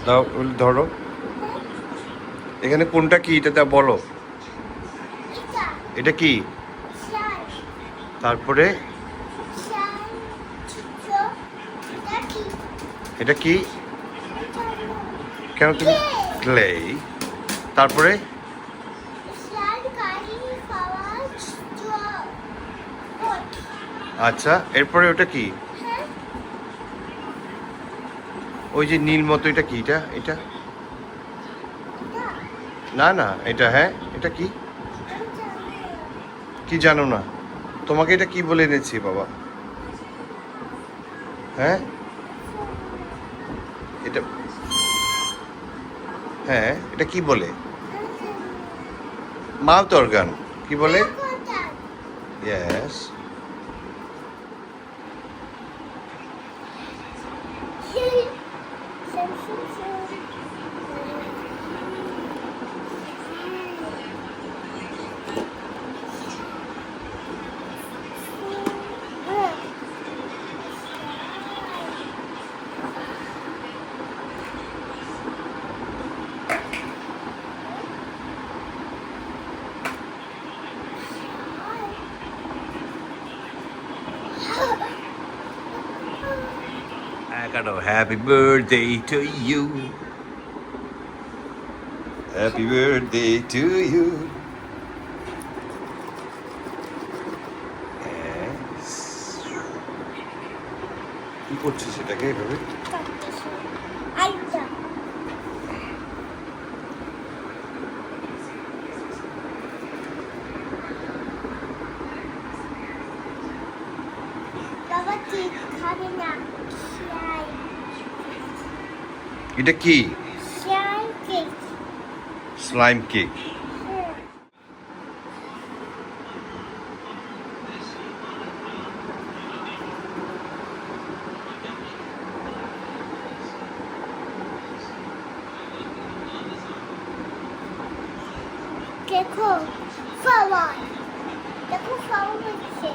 দাও ধরো। এখানে কোনটা কি এটা বলো। এটা কি? তারপরে এটা কি? কেন তুমি ক্লে? তারপরে আচ্ছা, এরপরে ওটা কি? ওই যে নীল মতো, এটা কি? এটা এটা না না, এটা হ্যাঁ, এটা কি? কি জানো না? তোমাকে এটা কি বলে এনেছি বাবা? হ্যাঁ এটা, হ্যাঁ এটা কি বলে? Mouth organ. কি বলে? Yes. I got a happy birthday to you. Happy birthday to you. Yes. কি করছিস সেটাকে এভাবে? এটা কি? Slime cake. দেখো ফ্লাওয়ার, দেখো ফ্লাওয়ার হচ্ছে।